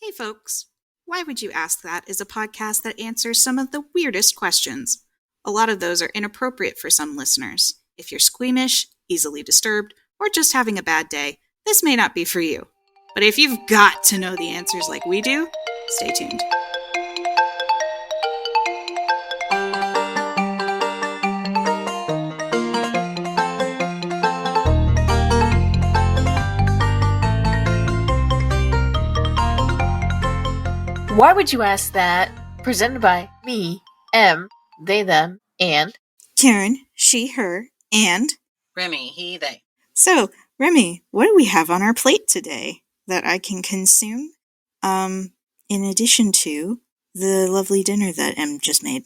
Hey folks, Why Would You Ask That is a podcast that answers some of the weirdest questions. A lot of those are inappropriate for some listeners. If you're squeamish, easily disturbed, or just having a bad day, this may not be for you. But if you've got to know the answers like we do, stay tuned. Why Would You Ask That? Presented by me, M, they, them, and Karen, she, her, and Remy, he, they. So, Remy, what do we have on our plate today that I can consume? In addition to the lovely dinner that M just made.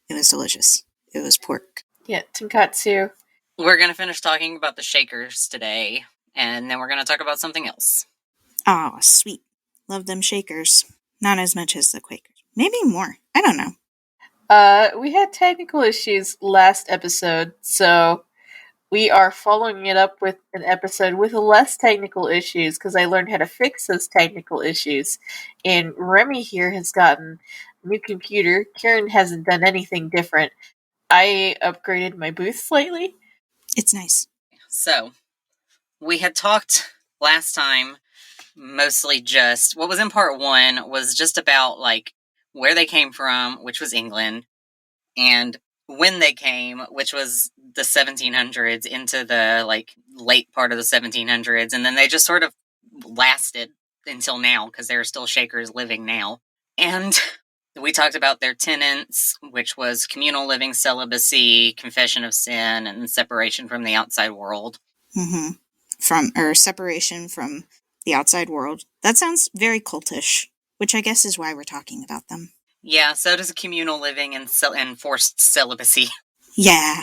It was delicious. It was pork. yeah, tonkatsu. We're going to finish talking about the Shakers today, and then we're going to talk about something else. Oh, sweet. Love them Shakers. Not as much as the Quakers. Maybe more. I don't know. We had technical issues last episode, so we are following it up with an episode with less technical issues because I learned how to fix those technical issues. And Remy here has gotten a new computer. Karen hasn't done anything different. I upgraded my booth slightly. It's nice. So, we had talked last time mostly just, what was in part one was just about, like, where they came from, which was England, and when they came, which was the 1700s into the, like, late part of the 1700s, and then they just sort of lasted until now, because there are still Shakers living now. And we talked about their tenets, which was communal living, celibacy, confession of sin, and separation from the outside world. Mm-hmm. Separation from the outside world. That sounds very cultish, which I guess is why we're talking about them. Yeah, so does communal living and forced celibacy. Yeah.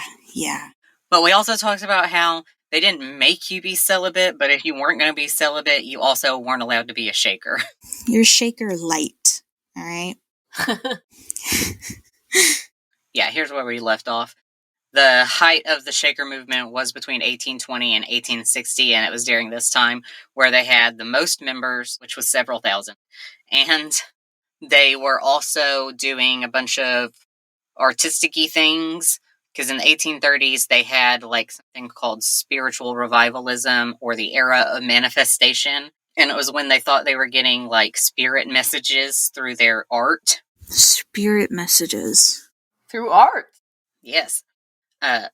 But we also talked about how they didn't make you be celibate, but if you weren't going to be celibate, you also weren't allowed to be a Shaker. You're Shaker light, all right? Yeah, here's where we left off. The height of the Shaker movement was between 1820 and 1860, and it was during this time where they had the most members, which was several thousand. And they were also doing a bunch of artistic-y things, because in the 1830s they had like something called spiritual revivalism, or the era of manifestation. And it was when they thought they were getting like spirit messages through their art. Spirit messages. Through art? Yes.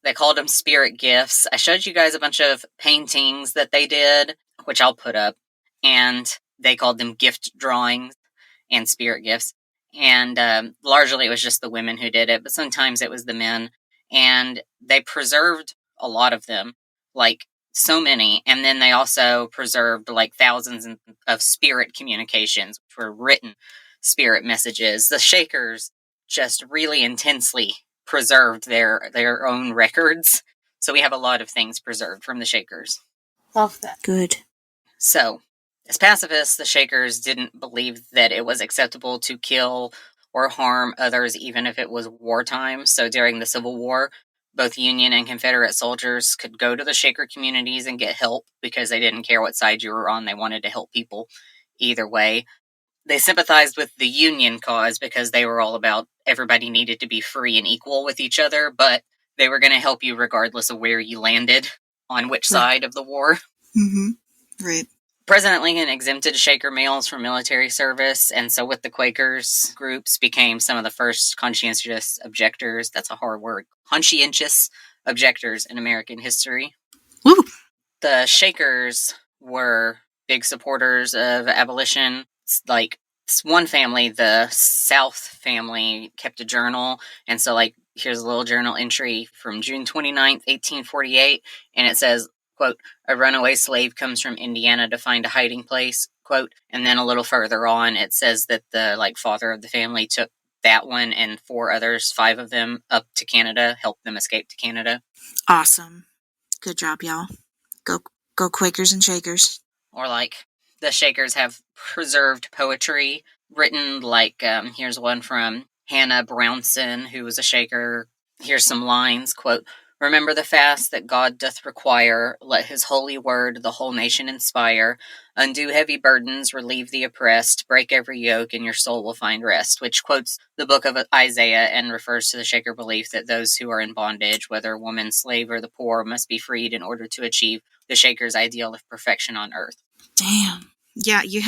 They called them spirit gifts. I showed you guys a bunch of paintings that they did, which I'll put up, and they called them gift drawings and spirit gifts. And largely it was just the women who did it, but sometimes it was the men. And they preserved a lot of them, like so many. And then they also preserved like thousands of spirit communications, which were written spirit messages. The Shakers just really intensely preserved their own records. So we have a lot of things preserved from the Shakers. Love that. Good. So, as pacifists, the Shakers didn't believe that it was acceptable to kill or harm others, even if it was wartime. So during the Civil War, both Union and Confederate soldiers could go to the Shaker communities and get help because they didn't care what side you were on. They wanted to help people either way. They sympathized with the Union cause because they were all about everybody needed to be free and equal with each other, but they were going to help you regardless of where you landed on which side of the war. Mm-hmm. Right. President Lincoln exempted Shaker males from military service, and so with the Quakers, groups became some of the first conscientious objectors. That's a hard word. Conscientious objectors in American history. Woo! The Shakers were big supporters of abolition. Like, one family, the South family, kept a journal, and so, like, here's a little journal entry from June 29th, 1848, and it says, quote, "A runaway slave comes from Indiana to find a hiding place," quote, and then a little further on, it says that the, like, father of the family took that one and 4 others, 5 of them, up to Canada, helped them escape to Canada. Awesome. Good job, y'all. Go Quakers and Shakers. Or, like, the Shakers have preserved poetry written, like, here's one from Hannah Brownson, who was a Shaker. Here's some lines, quote, Remember the fast that God doth require. Let his holy word the whole nation inspire. Undo heavy burdens, relieve the oppressed. Break every yoke, and your soul will find rest. Which quotes the book of Isaiah and refers to the Shaker belief that those who are in bondage, whether woman, slave, or the poor, must be freed in order to achieve the Shaker's ideal of perfection on earth. Damn. Yeah, you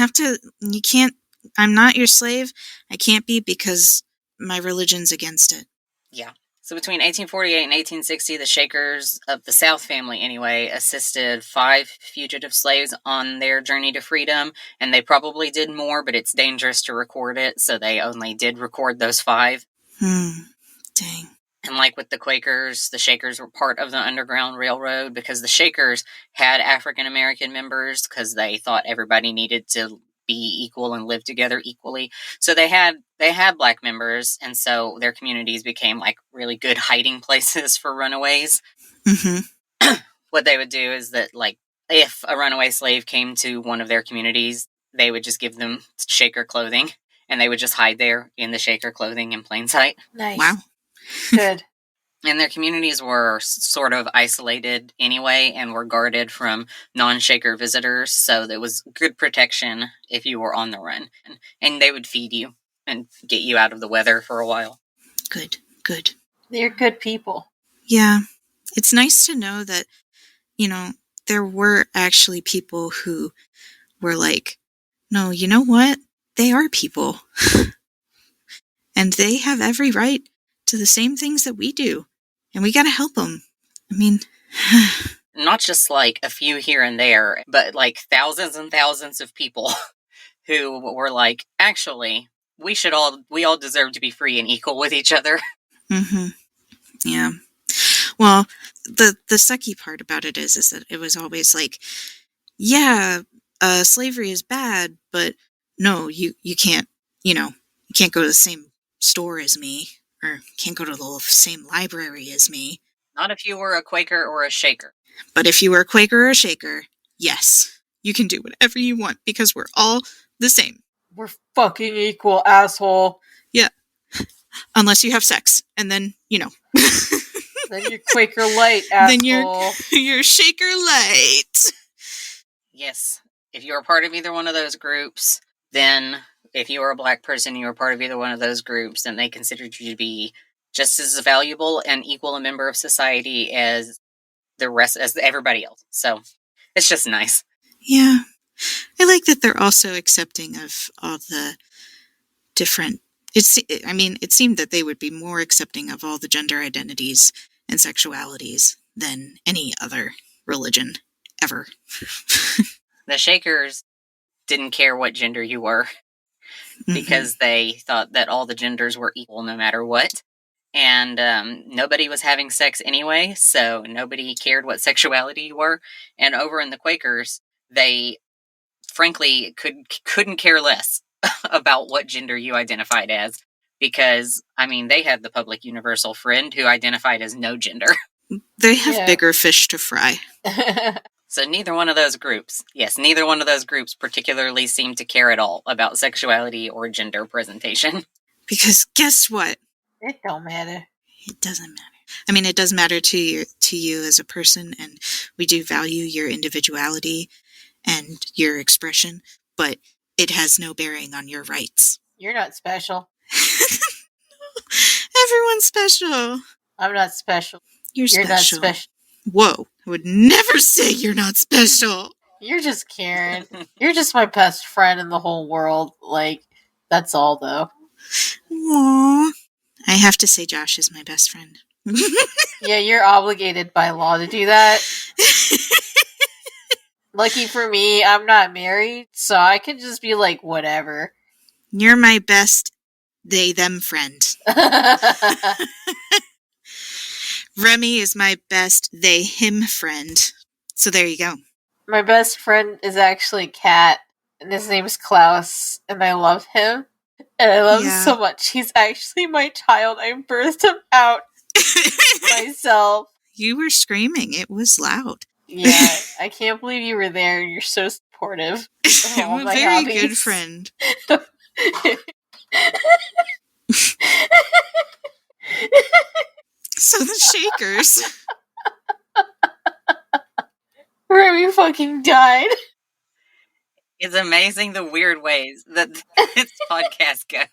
can't, I'm not your slave. I can't be because my religion's against it. Yeah. So between 1848 and 1860, the Shakers of the South family, anyway, assisted 5 fugitive slaves on their journey to freedom, and they probably did more, but it's dangerous to record it, so they only did record those 5. Dang. And like with the Quakers, the Shakers were part of the Underground Railroad because the Shakers had African American members because they thought everybody needed to be equal and live together equally. So they had black members, and so their communities became like really good hiding places for runaways. Mm-hmm. What they would do is that, like, if a runaway slave came to one of their communities, they would just give them Shaker clothing, and they would just hide there in the Shaker clothing in plain sight. Nice. Wow. Good. And their communities were sort of isolated anyway and were guarded from non-Shaker visitors, so there was good protection if you were on the run. And they would feed you and get you out of the weather for a while. Good. They're good people. Yeah. It's nice to know that, there were actually people who were like, no, you know what? They are people. And they have every right to the same things that we do. And we gotta help them. I mean... Not just like a few here and there, but like thousands and thousands of people who were like, actually, we all deserve to be free and equal with each other. Mm-hmm. Yeah. Well, the sucky part about it is that it was always like, yeah, slavery is bad, but no, you can't, you can't go to the same store as me, or can't go to the same library as me. Not if you were a Quaker or a Shaker. But if you were a Quaker or a Shaker, yes, you can do whatever you want because we're all the same. We're fucking equal, asshole. Yeah. Unless you have sex, and then, Then you're Quaker light, asshole. Then you're Shaker light. Yes. If you were part of either one of those groups, then if you were a black person and you were part of either one of those groups, then they considered you to be just as valuable and equal a member of society as everybody else. So it's just nice. Yeah. I like that they're also accepting of all the different... it seemed that they would be more accepting of all the gender identities and sexualities than any other religion ever. The Shakers didn't care what gender you were because they thought that all the genders were equal no matter what. And nobody was having sex anyway, so nobody cared what sexuality you were. And over in the Quakers, they frankly couldn't care less about what gender you identified as, because, they had the public universal friend who identified as no gender. They have bigger fish to fry. So neither one of those groups particularly seemed to care at all about sexuality or gender presentation. Because guess what? It don't matter. It doesn't matter. It does matter to you as a person, and we do value your individuality and your expression, but it has no bearing on your rights. You're not special. Everyone's special. I'm not special. You're special. Not special. Whoa, I would never say you're not special. You're just Karen. You're just my best friend in the whole world. That's all, though. Aww. I have to say Josh is my best friend. Yeah, you're obligated by law to do that. Lucky for me, I'm not married, so I can just be like, whatever. You're my best they-them friend. Remy is my best they-him friend. So there you go. My best friend is actually Kat, and his name's Klaus, and I love him. And I love him so much. He's actually my child. I birthed him out myself. You were screaming. It was loud. Yeah, I can't believe you were there. You're so supportive. I'm a very good friend. So the Shakers sunshine. It's amazing the weird ways that this podcast go.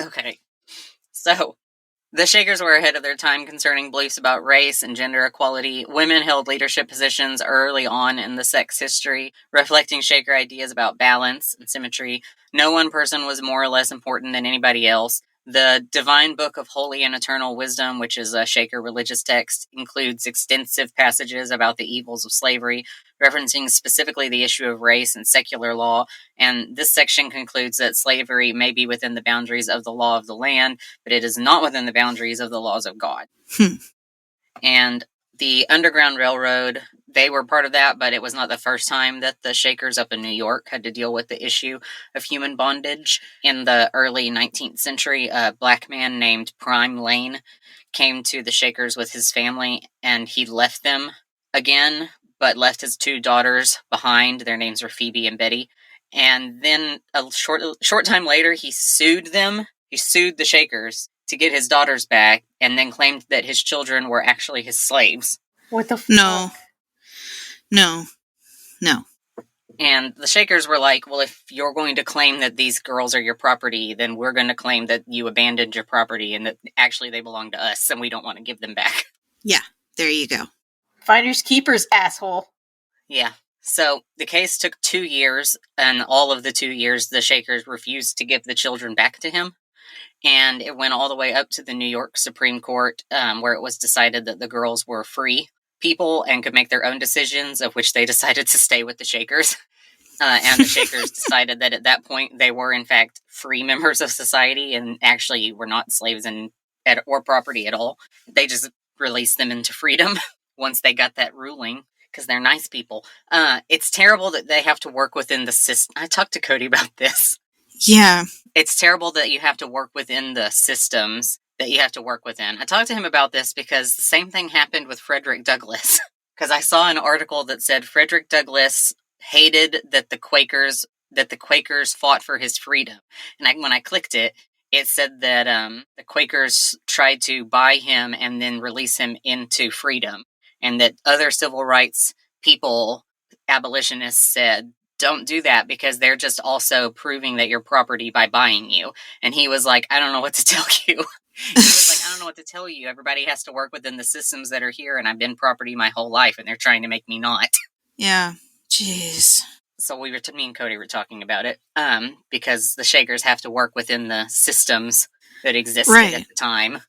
Okay. So, the Shakers were ahead of their time concerning beliefs about race and gender equality. Women held leadership positions early on in the sex history, reflecting Shaker ideas about balance and symmetry. No one person was more or less important than anybody else. The Divine Book of Holy and Eternal Wisdom, which is a Shaker religious text, includes extensive passages about the evils of slavery, referencing specifically the issue of race and secular law. And this section concludes that slavery may be within the boundaries of the law of the land, but it is not within the boundaries of the laws of God. And the Underground Railroad, they were part of that, but it was not the first time that the Shakers up in New York had to deal with the issue of human bondage. In the early 19th century, a black man named Prime Lane came to the Shakers with his family, and he left them again, but left his 2 daughters behind. Their names were Phoebe and Betty. And then a short time later, he sued them. He sued the Shakers to get his daughters back, and then claimed that his children were actually his slaves. What the fuck? No. And the Shakers were like, well, if you're going to claim that these girls are your property, then we're going to claim that you abandoned your property and that actually they belong to us and we don't want to give them back. Yeah, there you go. Finders keepers, asshole. Yeah. So the case took 2 years, and all of the 2 years, the Shakers refused to give the children back to him. And it went all the way up to the New York Supreme Court, where it was decided that the girls were free people and could make their own decisions, of which they decided to stay with the Shakers. And the Shakers decided that at that point they were, in fact, free members of society and actually were not slaves or property at all. They just released them into freedom once they got that ruling, because they're nice people. It's terrible that they have to work within the system. I talked to Cody about this. Yeah. It's terrible that you have to work within the systems that you have to work within. I talked to him about this because the same thing happened with Frederick Douglass. Because I saw an article that said Frederick Douglass hated that the Quakers fought for his freedom. And when I clicked it, it said that the Quakers tried to buy him and then release him into freedom. And that other civil rights people, abolitionists, said, don't do that because they're just also proving that you're property by buying you. And he was like, I don't know what to tell you. He was like, I don't know what to tell you. Everybody has to work within the systems that are here, and I've been property my whole life, and they're trying to make me not. Yeah. Jeez. So me and Cody were talking about it, because the Shakers have to work within the systems that existed at the time.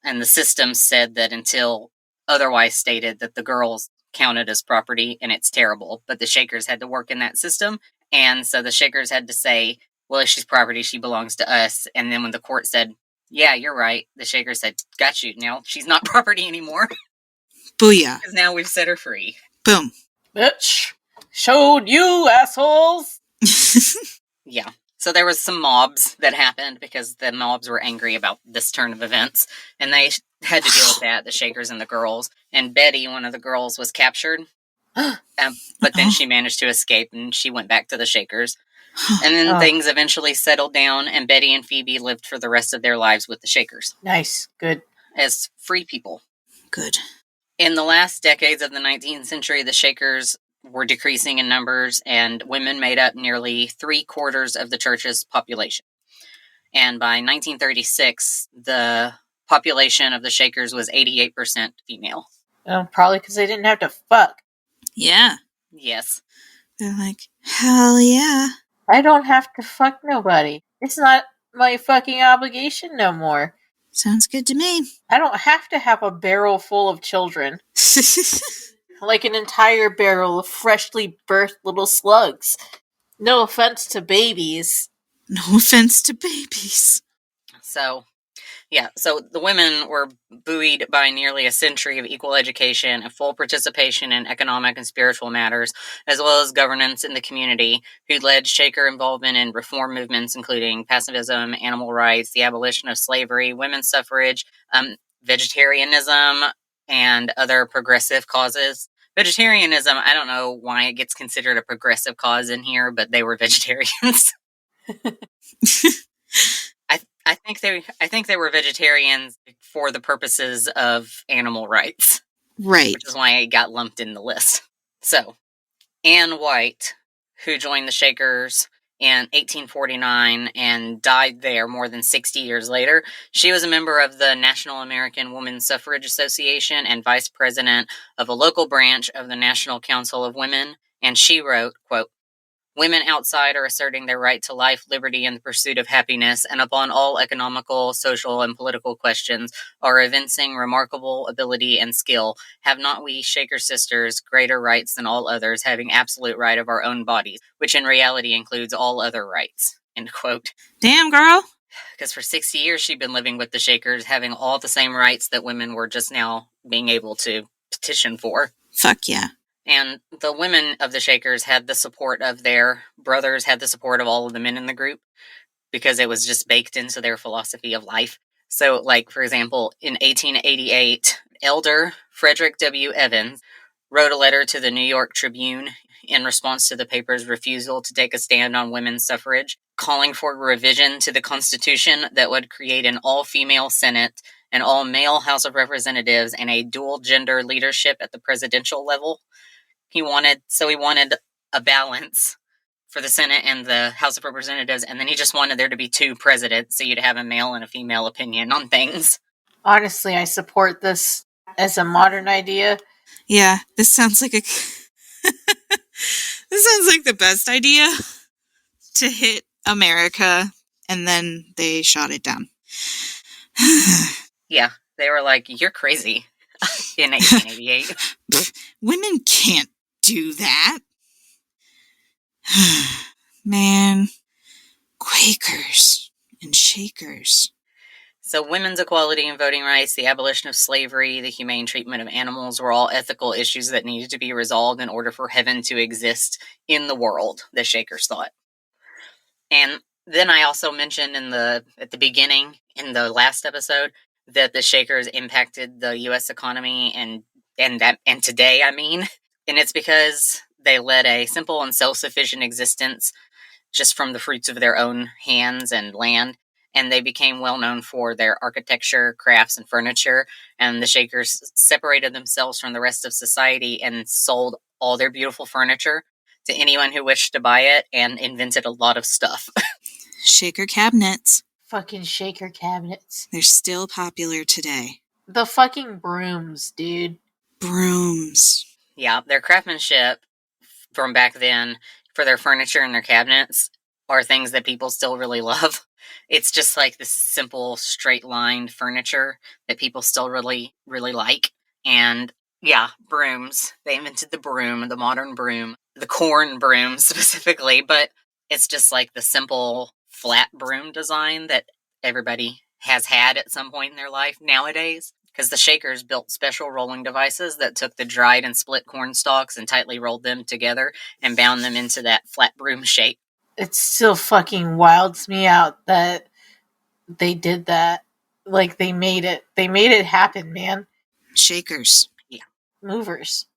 And the system said that until otherwise stated that the girls counted as property, and it's terrible. But the Shakers had to work in that system, and so the Shakers had to say, well, if she's property, she belongs to us. And then when the court said, yeah, you're right, the Shakers said, got you, now she's not property anymore. Booyah. Because now we've set her free. Boom. Bitch. Showed you, assholes. Yeah. So there was some mobs that happened because the mobs were angry about this turn of events, and they had to deal with that, the Shakers and the girls. And Betty, one of the girls, was captured, but then she managed to escape, and she went back to the Shakers. And then things eventually settled down, and Betty and Phoebe lived for the rest of their lives with the Shakers. Nice. Good. As free people. Good. In the last decades of the 19th century, the Shakers were decreasing in numbers, and women made up nearly 3/4 of the church's population. And by 1936, the population of the Shakers was 88% female. Probably because they didn't have to fuck. Yeah. Yes. They're like, hell yeah. I don't have to fuck nobody. It's not my fucking obligation no more. Sounds good to me. I don't have to have a barrel full of children. Like an entire barrel of freshly birthed little slugs. No offense to babies. No offense to babies. So the women were buoyed by nearly a century of equal education and full participation in economic and spiritual matters, as well as governance in the community, who led Shaker involvement in reform movements including pacifism, animal rights, the abolition of slavery, women's suffrage, vegetarianism, and other progressive causes. Vegetarianism, I don't know why it gets considered a progressive cause in here, but they were vegetarians. I think they were vegetarians for the purposes of animal rights. Right. which is why it got lumped in the list. So, Anne White, who joined the Shakers in 1849 and died there more than 60 years later, she was a member of the National American Women's Suffrage Association and vice president of a local branch of the National Council of Women, and she wrote, quote, "Women outside are asserting their right to life, liberty, and the pursuit of happiness, and upon all economical, social, and political questions are evincing remarkable ability and skill. Have not we, Shaker sisters, greater rights than all others, having absolute right of our own bodies, which in reality includes all other rights?" End quote. Damn, girl. Because for 60 years she'd been living with the Shakers, having all the same rights that women were just now being able to petition for. Fuck yeah. And the women of the Shakers had the support of their brothers, had the support of all of the men in the group, because it was just baked into their philosophy of life. So, like, for example, in 1888, Elder Frederick W. Evans wrote a letter to the New York Tribune in response to the paper's refusal to take a stand on women's suffrage, calling for a revision to the Constitution that would create an all-female Senate, an all-male House of Representatives, and a dual-gender leadership at the presidential level. He wanted a balance for the Senate and the House of Representatives, and then he just wanted there to be two presidents, so you'd have a male and a female opinion on things. Honestly, I support this as a modern idea. Yeah, this sounds like this sounds like the best idea to hit America, and then they shot it down. Yeah, they were like, "You're crazy," in 1888. Women can't do that. Man, Quakers and Shakers. So women's equality and voting rights, the abolition of slavery, the humane treatment of animals were all ethical issues that needed to be resolved in order for heaven to exist in the world, the Shakers thought. And then I also mentioned at the beginning, in the last episode, that the Shakers impacted the U.S. economy and today, and it's because they led a simple and self-sufficient existence just from the fruits of their own hands and land, and they became well known for their architecture, crafts, and furniture, and the Shakers separated themselves from the rest of society and sold all their beautiful furniture to anyone who wished to buy it, and invented a lot of stuff. Shaker cabinets. Fucking Shaker cabinets. They're still popular today. The fucking brooms, dude. Brooms. Yeah, their craftsmanship from back then for their furniture and their cabinets are things that people still really love. It's just like this simple, straight-lined furniture that people still really, really like. And yeah, brooms. They invented the broom, the modern broom, the corn broom specifically, but it's just like the simple, flat broom design that everybody has had at some point in their life nowadays. Because the Shakers built special rolling devices that took the dried and split corn stalks and tightly rolled them together and bound them into that flat broom shape. It still fucking wilds me out that they did that. Like, they made it. They made it happen, man. Shakers. Yeah. Movers.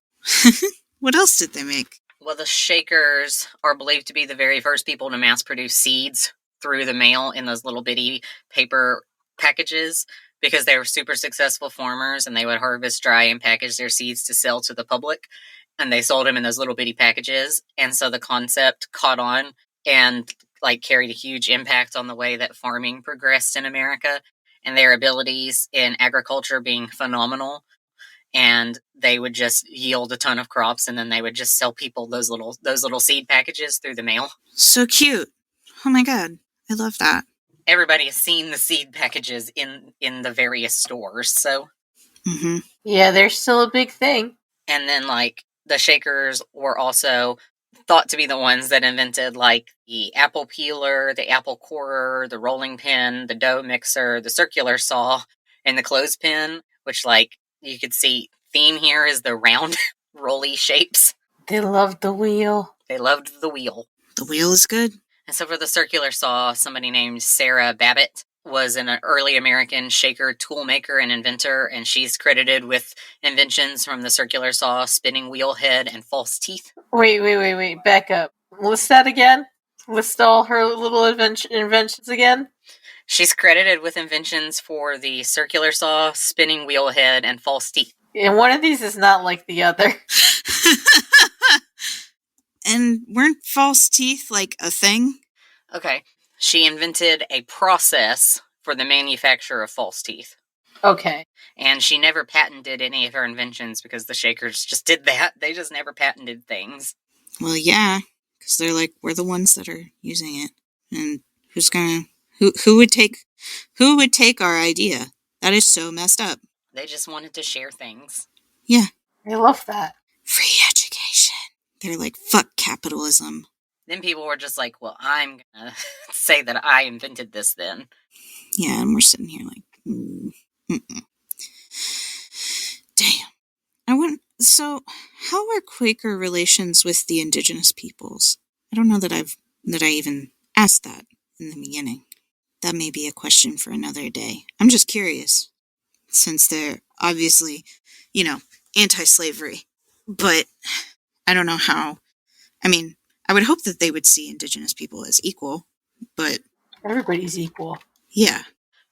What else did they make? Well, the Shakers are believed to be the very first people to mass produce seeds through the mail in those little bitty paper packages, because they were super successful farmers and they would harvest, dry, and package their seeds to sell to the public. And they sold them in those little bitty packages. And so the concept caught on and like carried a huge impact on the way that farming progressed in America, and their abilities in agriculture being phenomenal. And they would just yield a ton of crops, and then they would just sell people those little seed packages through the mail. So cute. Oh my god. I love that. Everybody has seen the seed packages in the various stores, so. Mm-hmm. Yeah, they're still a big thing. And then, like, the Shakers were also thought to be the ones that invented, like, the apple peeler, the apple corer, the rolling pin, the dough mixer, the circular saw, and the clothespin, which, like, you could see theme here is the round, rolly shapes. They loved the wheel. They loved the wheel. The wheel is good. And so for the circular saw, somebody named Sarah Babbitt was an early American shaker toolmaker and inventor, and she's credited with inventions from the circular saw, spinning wheel head, and false teeth. Wait. Back up. List that again. List all her little inventions again. She's credited with inventions for the circular saw, spinning wheel head, and false teeth. And one of these is not like the other. And weren't false teeth like a thing? Okay. She invented a process for the manufacture of false teeth. Okay. And she never patented any of her inventions because the Shakers just did that. They just never patented things. Well, yeah, because they're like, we're the ones that are using it. And who would take our idea? That is so messed up. They just wanted to share things. Yeah. I love that. Free education. They're like, fuck capitalism. Then people were just like, well, I'm going to say that I invented this then. Yeah, and we're sitting here like, damn. So, how are Quaker relations with the indigenous peoples? I don't know that I even asked that in the beginning. That may be a question for another day. I'm just curious, since they're obviously, anti-slavery. But I don't know how. I mean, I would hope that they would see indigenous people as equal, but Everybody's equal. yeah.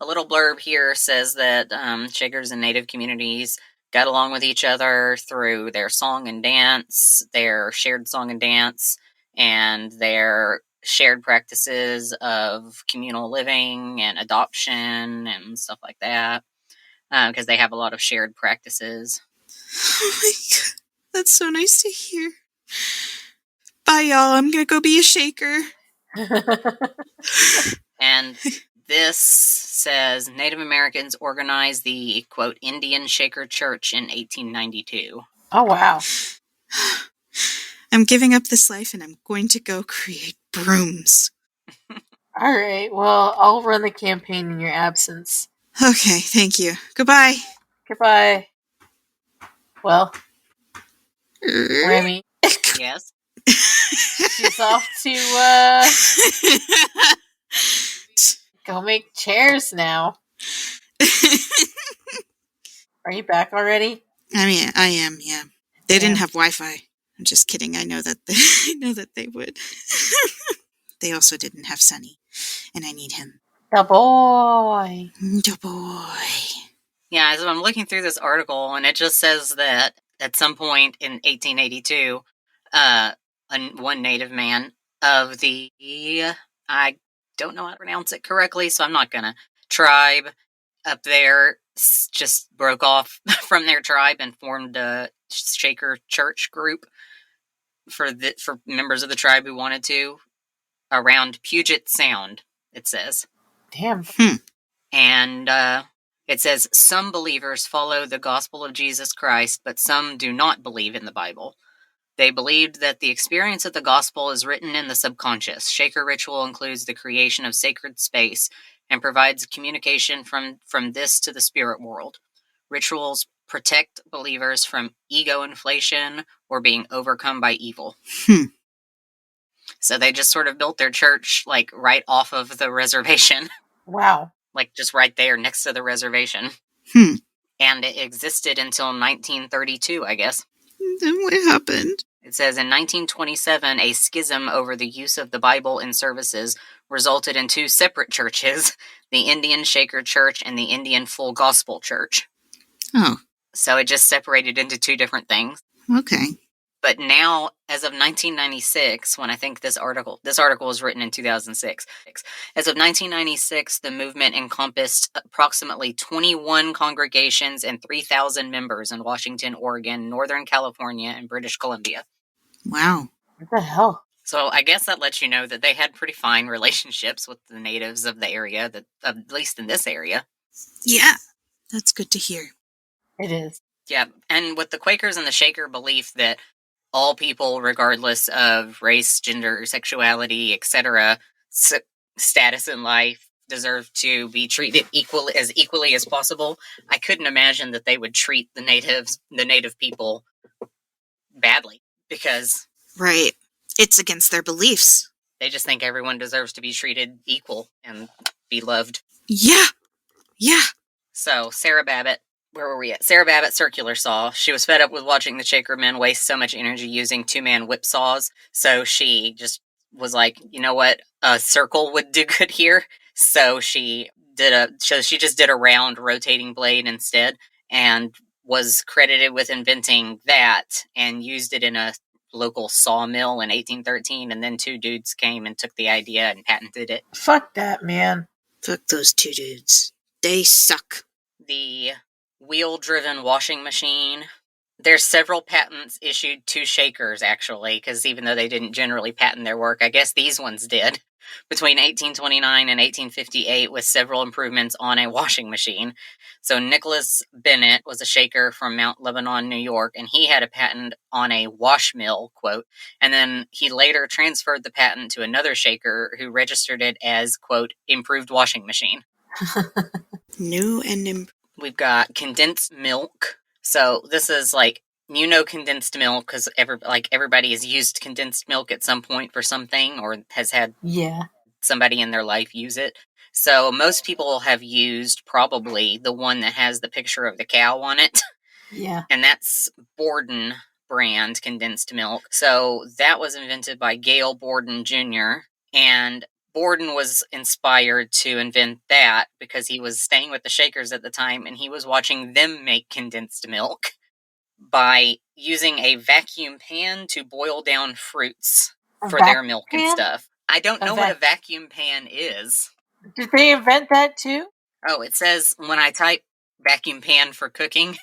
A little blurb here says that Shakers and Native communities got along with each other through their song and dance, their shared song and dance, and their shared practices of communal living and adoption and stuff like that, because they have a lot of shared practices. Oh my god, that's so nice to hear. Bye, y'all. I'm gonna go be a Shaker. And this says Native Americans organized the, quote, Indian Shaker Church in 1892. Oh, wow. I'm giving up this life and I'm going to go create brooms. All right. Well, I'll run the campaign in your absence. Okay, thank you. Goodbye. Goodbye. Well, Remy. Yes? She's off to go make chairs now. Are you back already? I mean, I am, yeah. They didn't Yeah. have Wi-Fi. I'm just kidding. I know that they would. They also didn't have Sunny, and I need him. The boy. The boy. Yeah, so I'm looking through this article, and it just says that at some point in 1882, one Native man of the, I don't know how to pronounce it correctly, so I'm not gonna, tribe up there just broke off from their tribe and formed a Shaker church group for members of the tribe who wanted to around Puget Sound, it says. Damn. And it says, some believers follow the gospel of Jesus Christ, but some do not believe in the Bible. They believed that the experience of the gospel is written in the subconscious. Shaker ritual includes the creation of sacred space and provides communication from this to the spirit world. Rituals protect believers from ego inflation or being overcome by evil. So they just sort of built their church like right off of the reservation. Wow. Like just right there next to the reservation. And it existed until 1932, I guess. Then what happened? It says in 1927, a schism over the use of the Bible in services resulted in two separate churches, the Indian Shaker Church and the Indian Full Gospel Church. Oh. So it just separated into two different things. Okay. But now, as of 1996, when I think this article was written in 2006, as of 1996, the movement encompassed approximately 21 congregations and 3,000 members in Washington, Oregon, Northern California, and British Columbia. Wow. What the hell? So I guess that lets you know that they had pretty fine relationships with the natives of the area, at least in this area. Yeah. That's good to hear. It is. Yeah, and with the Quakers and the Shaker belief that all people, regardless of race, gender, sexuality, etc., status in life, deserve to be treated equally as possible. I couldn't imagine that they would treat the native people badly, because right, it's against their beliefs. They just think everyone deserves to be treated equal and be loved. Yeah. So Sarah Babbitt. Where were we at? Sarah Babbitt circular saw. She was fed up with watching the Shaker men waste so much energy using two-man whip saws, so she just was like, you know what, a circle would do good here. So she just did a round rotating blade instead, and was credited with inventing that and used it in a local sawmill in 1813, and then 2 dudes came and took the idea and patented it. Fuck that, man. Fuck those 2 dudes. They suck. The wheel-driven washing machine. There's several patents issued to shakers, actually, because even though they didn't generally patent their work, I guess these ones did, between 1829 and 1858, with several improvements on a washing machine. So Nicholas Bennett was a shaker from Mount Lebanon, New York, and he had a patent on a wash mill, quote, and then he later transferred the patent to another shaker who registered it as, quote, improved washing machine. New and improved. We've got condensed milk. So this is like, condensed milk because everybody has used condensed milk at some point for something or has had somebody in their life use it. So most people have used probably the one that has the picture of the cow on it. Yeah. And that's Borden brand condensed milk. So that was invented by Gale Borden Jr. And Borden was inspired to invent that because he was staying with the Shakers at the time and he was watching them make condensed milk by using a vacuum pan to boil down fruits for their milk and stuff. I don't know what a vacuum pan is. Did they invent that too? Oh, it says when I type vacuum pan for cooking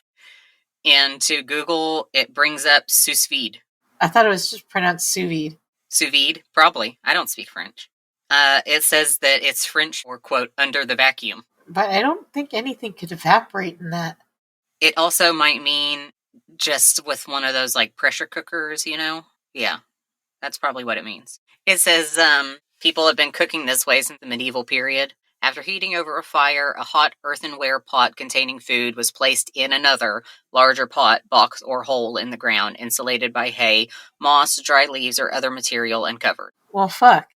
into Google, it brings up sous vide. I thought it was just pronounced sous vide. Sous vide? Probably. I don't speak French. It says that it's French for, quote, under the vacuum. But I don't think anything could evaporate in that. It also might mean just with one of those, like, pressure cookers, Yeah, that's probably what it means. It says, people have been cooking this way since the medieval period. After heating over a fire, a hot earthenware pot containing food was placed in another, larger pot, box, or hole in the ground, insulated by hay, moss, dry leaves, or other material, and covered. Well, fuck.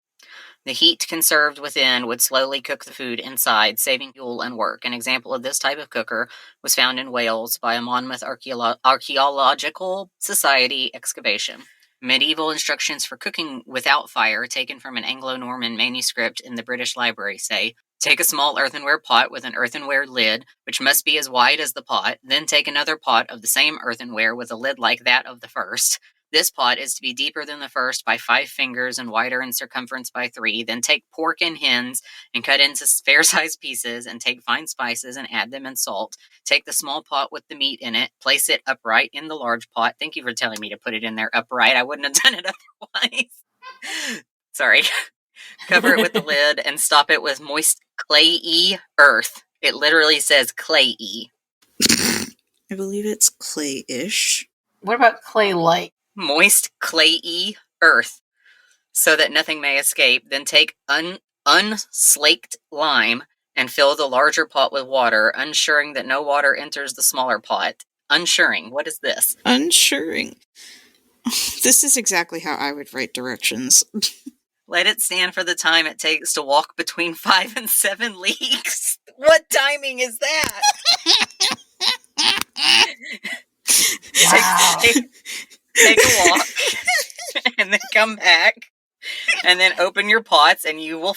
The heat conserved within would slowly cook the food inside, saving fuel and work. An example of this type of cooker was found in Wales by a Monmouth Archaeological Society excavation. Medieval instructions for cooking without fire, taken from an Anglo-Norman manuscript in the British Library, say, take a small earthenware pot with an earthenware lid, which must be as wide as the pot, then take another pot of the same earthenware with a lid like that of the first. This pot is to be deeper than the first by 5 fingers and wider in circumference by 3. Then take pork and hens and cut into fair-sized pieces and take fine spices and add them and salt. Take the small pot with the meat in it, place it upright in the large pot. Thank you for telling me to put it in there upright. I wouldn't have done it otherwise. Sorry. Cover it with the lid and stop it with moist clayey earth. It literally says clayey. I believe it's clay-ish. What about clay-like? Moist clayey earth, so that nothing may escape. Then take unslaked lime and fill the larger pot with water, unsuring that no water enters the smaller pot. Unsuring. What is this? Unsuring. This is exactly how I would write directions. Let it stand for the time it takes to walk between 5 and 7 leagues. What timing is that? Wow. Take a walk and then come back and then open your pots and you will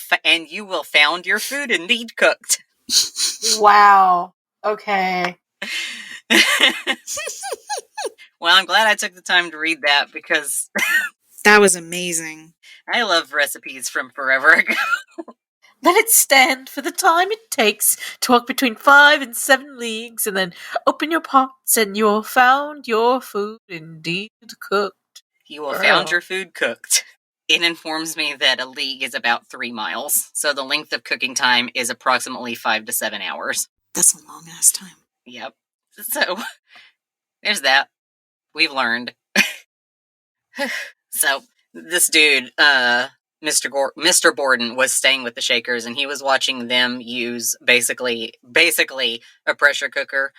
found your food indeed cooked. Wow. Okay. Well, I'm glad I took the time to read that because that was amazing. I love recipes from forever ago. Let it stand for the time it takes to walk between 5 and 7 leagues, and then open your pots, and you will found your food indeed cooked. You will found your food cooked. It informs me that a league is about 3 miles, so the length of cooking time is approximately 5 to 7 hours. That's a long-ass time. Yep. So, there's that. We've learned. So, this dude, Mr. Borden was staying with the Shakers, and he was watching them use basically a pressure cooker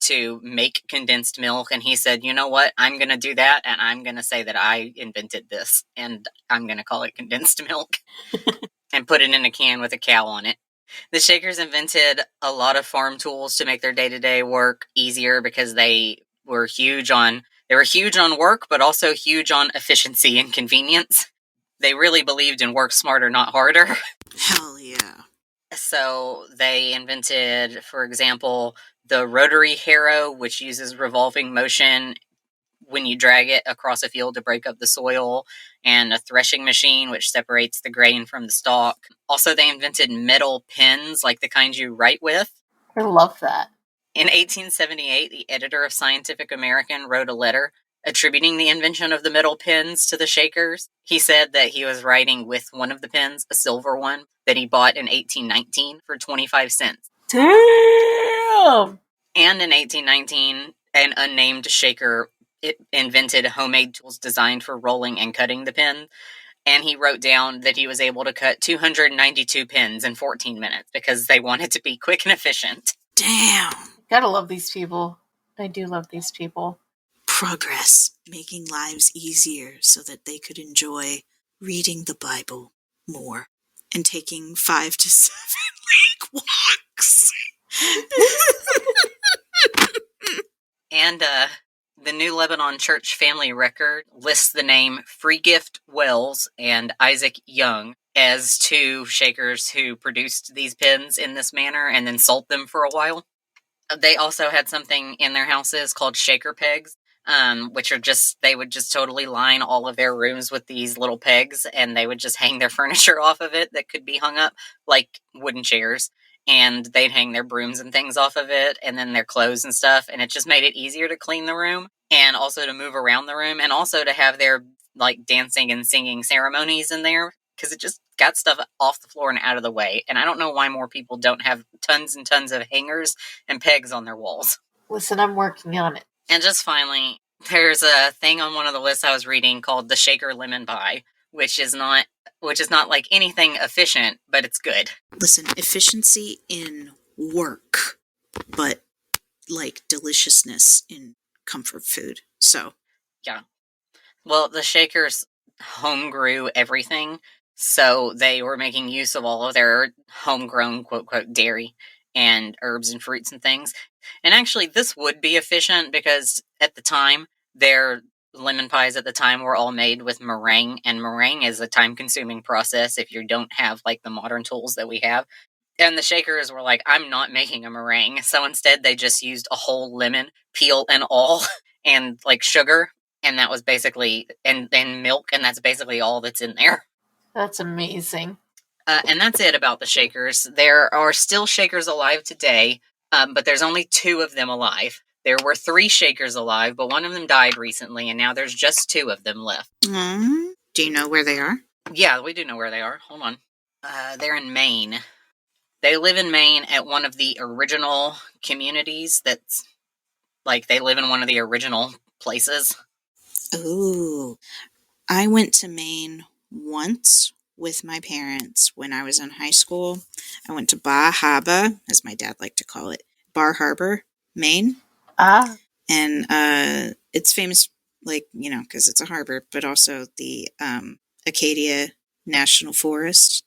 to make condensed milk. And he said, you know what? I'm going to do that, and I'm going to say that I invented this, and I'm going to call it condensed milk and put it in a can with a cow on it. The Shakers invented a lot of farm tools to make their day-to-day work easier because they were huge on work, but also huge on efficiency and convenience. They really believed in work smarter, not harder. Hell yeah. So they invented, for example, the rotary harrow, which uses revolving motion when you drag it across a field to break up the soil, and a threshing machine, which separates the grain from the stalk. Also, they invented metal pens, like the kind you write with. I love that. In 1878, the editor of Scientific American wrote a letter attributing the invention of the metal pens to the Shakers. He said that he was writing with one of the pens, a silver one, that he bought in 1819 for 25 cents. Damn! And in 1819, an unnamed Shaker invented homemade tools designed for rolling and cutting the pen. And he wrote down that he was able to cut 292 pens in 14 minutes because they wanted to be quick and efficient. Damn. Gotta love these people. I do love these people. Progress, making lives easier so that they could enjoy reading the Bible more and taking 5 to 7 lake walks. And the New Lebanon Church Family Record lists the name Free Gift Wells and Isaac Young as two Shakers who produced these pens in this manner and then sold them for a while. They also had something in their houses called shaker pegs, which are they would just totally line all of their rooms with these little pegs, and they would just hang their furniture off of it that could be hung up like wooden chairs, and they'd hang their brooms and things off of it, and then their clothes and stuff, and it just made it easier to clean the room, and also to move around the room, and also to have their like dancing and singing ceremonies in there, because it just got stuff off the floor and out of the way. And I don't know why more people don't have tons and tons of hangers and pegs on their walls. Listen, I'm working on it. And just finally, there's a thing on one of the lists I was reading called the Shaker Lemon Pie, which is not like anything efficient, but it's good. Listen, efficiency in work, but like deliciousness in comfort food. So, yeah. Well, the Shakers home grew everything, so they were making use of all of their homegrown, quote, quote, dairy and herbs and fruits and things. And actually, this would be efficient because at the time, their lemon pies at the time were all made with meringue, and meringue is a time-consuming process if you don't have, like, the modern tools that we have. And the Shakers were like, I'm not making a meringue. So instead, they just used a whole lemon, peel and all, and, like, sugar. And that was basically, and milk, and that's basically all that's in there. That's amazing. And that's it about the Shakers. There are still Shakers alive today, but there's only 2 of them alive. There were 3 Shakers alive, but one of them died recently, and now there's just 2 of them left. Do you know where they are? Yeah, we do know where they are. Hold on. They're in Maine. They live in Maine at one of the original communities that's, like, they live in one of the original places. Ooh. I went to Maine once with my parents when I was in high school. I went to Bar Harbor, as my dad liked to call it, Bar Harbor, Maine. Ah. And it's famous, like, because it's a harbor, but also the Acadia National Forest.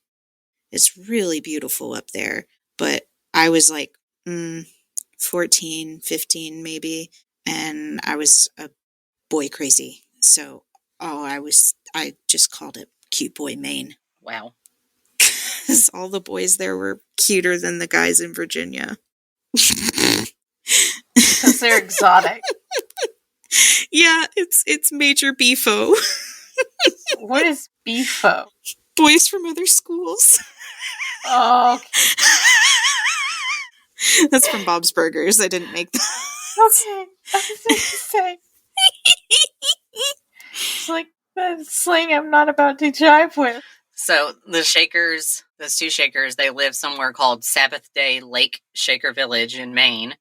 It's really beautiful up there. But I was like 14, 15 maybe, and I was a boy crazy. So I just called it Cute Boy Maine. Wow. Because all the boys there were cuter than the guys in Virginia. Because they're exotic. Yeah, it's Major Beefo. What is beefo? Boys from other schools. Oh, okay. That's from Bob's Burgers. I didn't make that. Okay. I was going to say. It's like the slang I'm not about to jive with. So the Shakers, those 2 Shakers, they live somewhere called Sabbath Day Lake Shaker Village in Maine.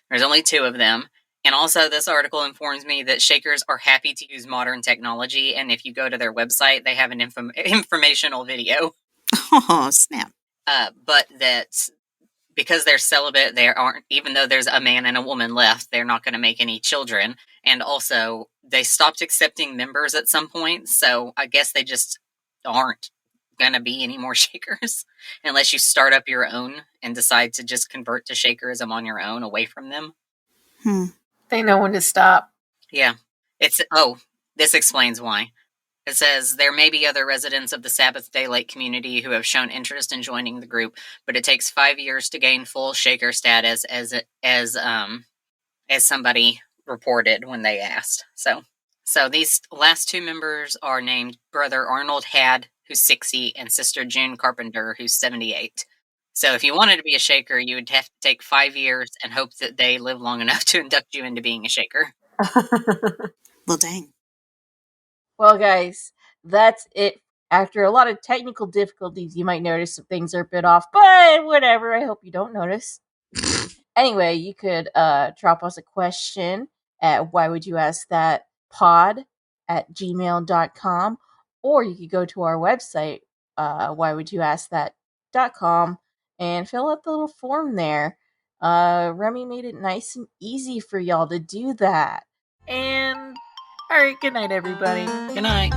There's only 2 of them. And also this article informs me that Shakers are happy to use modern technology. And if you go to their website, they have an informational video. Oh, snap. But that because they're celibate, they aren't, even though there's a man and a woman left, they're not going to make any children. And also they stopped accepting members at some point. So I guess they just aren't going to be any more Shakers unless you start up your own and decide to just convert to Shakerism on your own away from them. They know when to stop. Yeah. This explains why. It says, there may be other residents of the Sabbath Day Lake community who have shown interest in joining the group, but it takes 5 years to gain full Shaker status, as somebody reported when they asked. So these last two members are named Brother Arnold Had, who's 60, and Sister June Carpenter, who's 78. So if you wanted to be a Shaker, you would have to take 5 years and hope that they live long enough to induct you into being a Shaker. Well, dang. Well, guys, that's it. After a lot of technical difficulties, you might notice some things are a bit off, but whatever. I hope you don't notice. Anyway, you could drop us a question at whywouldyouskthatpod@gmail.com, or you could go to our website, whywouldyouskthat.com, and fill out the little form there. Remy made it nice and easy for y'all to do that. And, alright, good night, everybody. Good night.